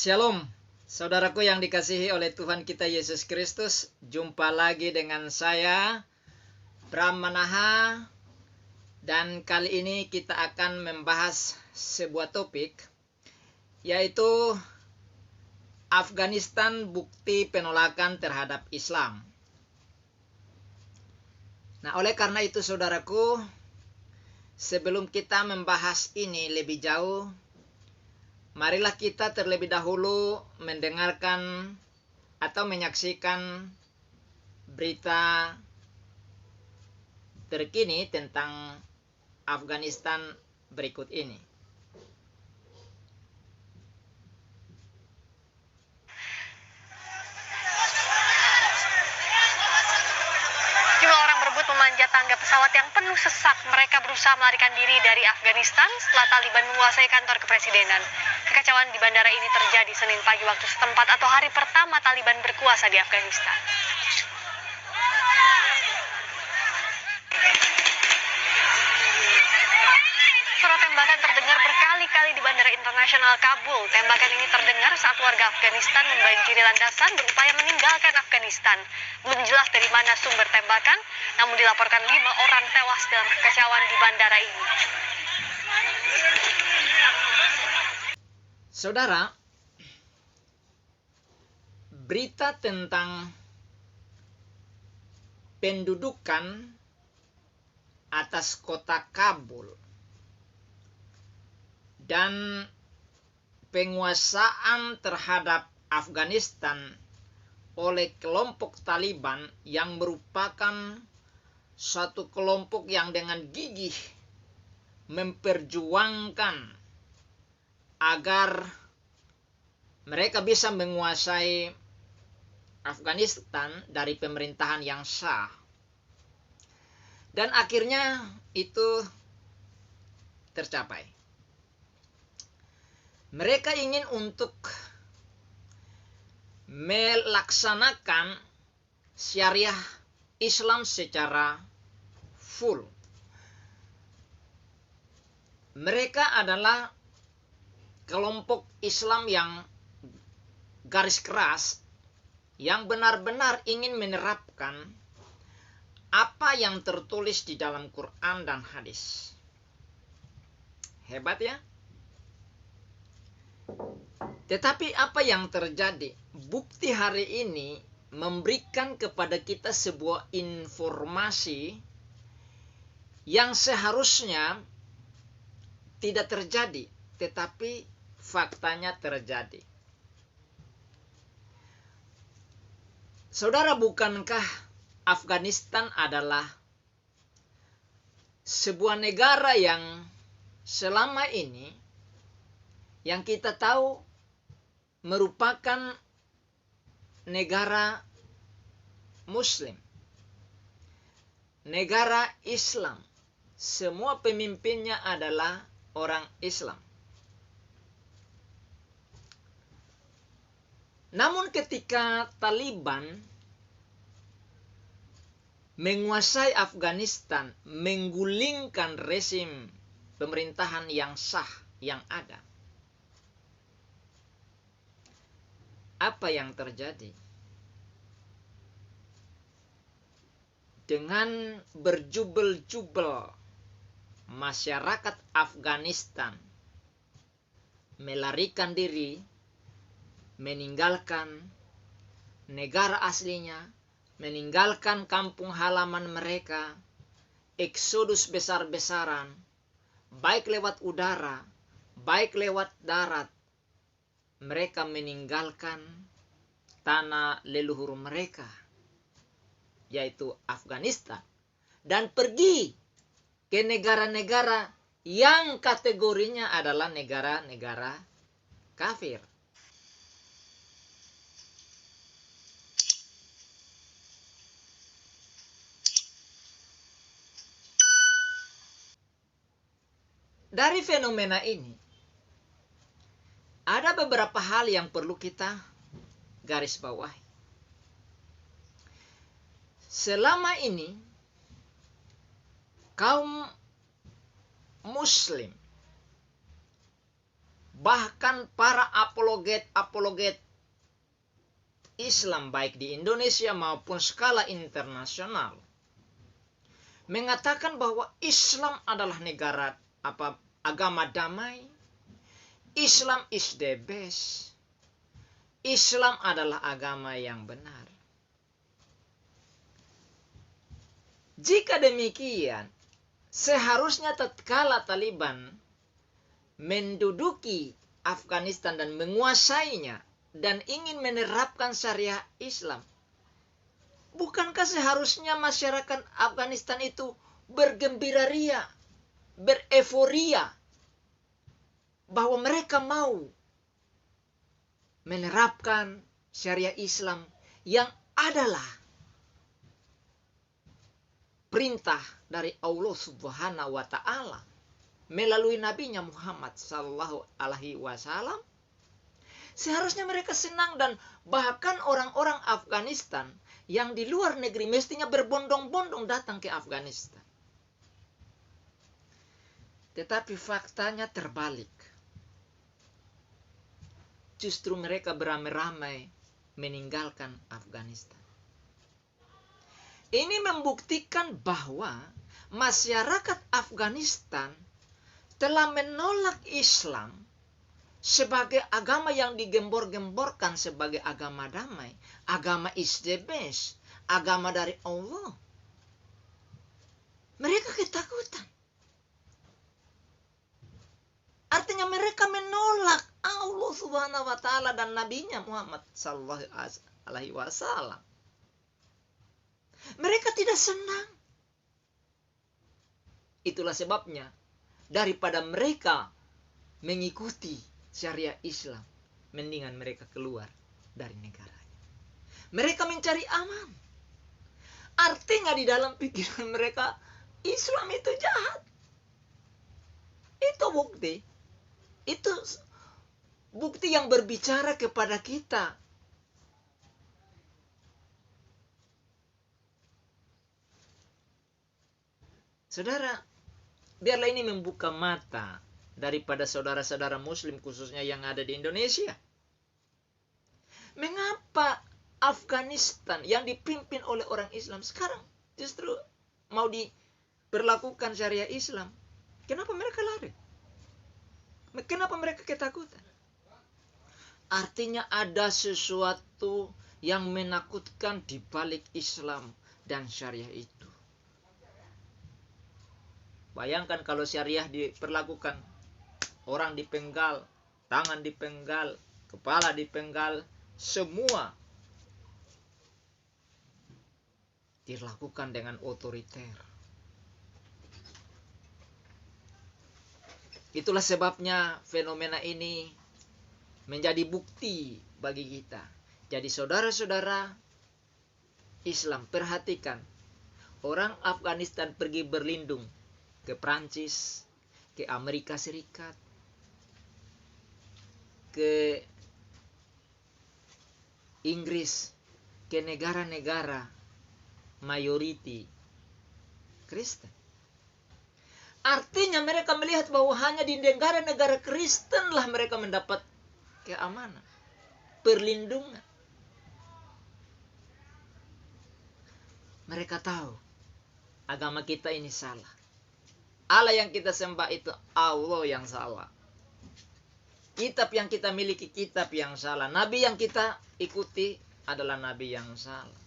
Shalom, saudaraku yang dikasihi oleh Tuhan kita Yesus Kristus. Jumpa lagi dengan saya, Bram Manaha. Dan kali ini kita akan membahas sebuah topik, yaitu Afghanistan bukti penolakan terhadap Islam. Nah, oleh karena itu saudaraku, sebelum kita membahas ini lebih jauh, marilah kita terlebih dahulu mendengarkan atau menyaksikan berita terkini tentang Afghanistan berikut ini. Jumlah orang berebut memanjat tangga pesawat yang penuh sesak. Mereka berusaha melarikan diri dari Afghanistan setelah Taliban menguasai kantor kepresidenan. Kekacauan di bandara ini terjadi Senin pagi waktu setempat atau hari pertama Taliban berkuasa di Afghanistan. Suara tembakan terdengar berkali-kali di Bandara Internasional Kabul. Tembakan ini terdengar saat warga Afghanistan membanjiri landasan berupaya meninggalkan Afghanistan. Belum jelas dari mana sumber tembakan, namun dilaporkan 5 orang tewas dalam kekacauan di bandara ini. Saudara, berita tentang pendudukan atas kota Kabul dan penguasaan terhadap Afghanistan oleh kelompok Taliban yang merupakan suatu kelompok yang dengan gigih memperjuangkan agar mereka bisa menguasai Afghanistan dari pemerintahan yang sah. Dan akhirnya itu tercapai. Mereka ingin untuk melaksanakan syariah Islam secara full. Mereka adalah kelompok Islam yang garis keras, yang benar-benar ingin menerapkan apa yang tertulis di dalam Quran dan hadis. Hebat ya? Tetapi apa yang terjadi? Bukti hari ini memberikan kepada kita sebuah informasi yang seharusnya tidak terjadi, tetapi faktanya terjadi. Saudara, bukankah Afghanistan adalah sebuah negara yang selama ini yang kita tahu merupakan negara Muslim, negara Islam. Semua pemimpinnya adalah orang Islam. Namun ketika Taliban menguasai Afghanistan, menggulingkan rezim pemerintahan yang sah yang ada, apa yang terjadi? Dengan berjubel-jubel masyarakat Afghanistan melarikan diri, meninggalkan negara aslinya, meninggalkan kampung halaman mereka, eksodus besar-besaran, baik lewat udara, baik lewat darat. Mereka meninggalkan tanah leluhur mereka, yaitu Afghanistan, dan pergi ke negara-negara yang kategorinya adalah negara-negara kafir. Dari fenomena ini, ada beberapa hal yang perlu kita garis bawahi. Selama ini, kaum Muslim bahkan para apologet Islam baik di Indonesia maupun skala internasional mengatakan bahwa Islam adalah agama damai. Islam is the best. Islam adalah agama yang benar. Jika demikian, seharusnya tatkala Taliban menduduki Afghanistan dan menguasainya dan ingin menerapkan syariah Islam, bukankah seharusnya masyarakat Afghanistan itu bergembira ria, bereforia bahwa mereka mau menerapkan syariah Islam yang adalah perintah dari Allah Subhanahu wa taala melalui nabinya Muhammad sallallahu alaihi wasallam? Seharusnya mereka senang, dan bahkan orang-orang Afghanistan yang di luar negeri mestinya berbondong-bondong datang ke Afghanistan. Tetapi faktanya terbalik. Justru mereka beramai-ramai meninggalkan Afghanistan. Ini membuktikan bahwa masyarakat Afghanistan telah menolak Islam sebagai agama yang digembor-gemborkan sebagai agama damai, agama is the best, agama dari Allah. Mereka ketakutan. Artinya mereka menolak Allah Subhanahu wa taala dan nabinya Muhammad sallallahu alaihi wasallam. Mereka tidak senang. Itulah sebabnya daripada mereka mengikuti syariah Islam, mendingan mereka keluar dari negaranya. Mereka mencari aman. Artinya di dalam pikiran mereka Islam itu jahat. Itu bukti. Itu bukti yang berbicara kepada kita. Saudara, biarlah ini membuka mata daripada saudara-saudara muslim khususnya yang ada di Indonesia. Mengapa Afghanistan yang dipimpin oleh orang Islam sekarang justru mau diberlakukan syariah Islam? Kenapa mereka lari? Kenapa mereka ketakutan? Artinya ada sesuatu yang menakutkan di balik Islam dan syariah itu. Bayangkan kalau syariah diperlakukan, orang dipenggal, tangan dipenggal, kepala dipenggal, semua dilakukan dengan otoriter. Itulah sebabnya fenomena ini menjadi bukti bagi kita. Jadi saudara-saudara Islam, perhatikan. Orang Afghanistan pergi berlindung ke Prancis, ke Amerika Serikat, ke Inggris, ke negara-negara mayoriti Kristen. Artinya mereka melihat bahwa hanya di negara-negara Kristenlah mereka mendapat keamanan, perlindungan. Mereka tahu agama kita ini salah. Allah yang kita sembah itu Allah yang salah. Kitab yang kita miliki kitab yang salah. Nabi yang kita ikuti adalah nabi yang salah.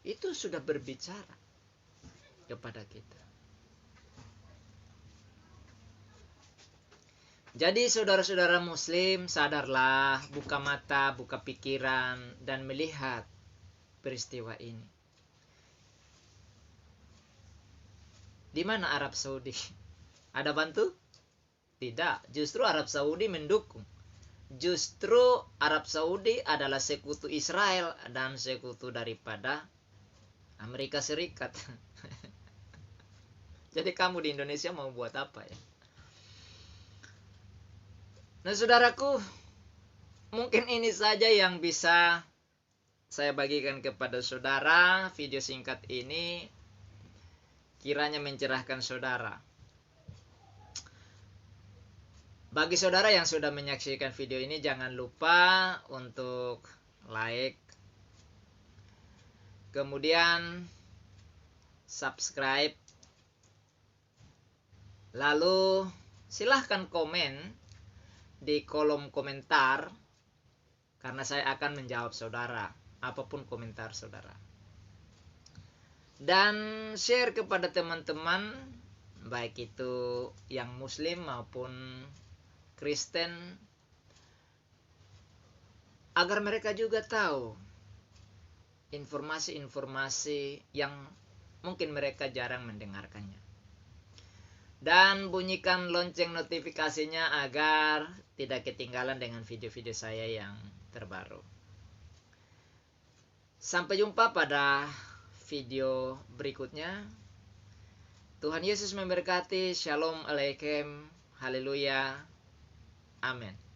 Itu sudah berbicara kepada kita. Jadi saudara-saudara muslim, sadarlah, buka mata, buka pikiran, dan melihat peristiwa ini. Di mana Arab Saudi? Ada bantu? Tidak, justru Arab Saudi mendukung. Justru Arab Saudi adalah sekutu Israel dan sekutu daripada Amerika Serikat. Jadi kamu di Indonesia mau buat apa ya? Nah saudaraku, mungkin ini saja yang bisa saya bagikan kepada saudara. Video singkat ini kiranya mencerahkan saudara. Bagi saudara yang sudah menyaksikan video ini, jangan lupa untuk like, kemudian subscribe, lalu silahkan komen di kolom komentar, karena saya akan menjawab saudara, apapun komentar saudara. Dan share kepada teman-teman, baik itu yang Muslim maupun Kristen, agar mereka juga tahu informasi-informasi yang mungkin mereka jarang mendengarkannya. Dan bunyikan lonceng notifikasinya agar tidak ketinggalan dengan video-video saya yang terbaru. Sampai jumpa pada video berikutnya. Tuhan Yesus memberkati. Shalom Alaikum. Haleluya. Amin.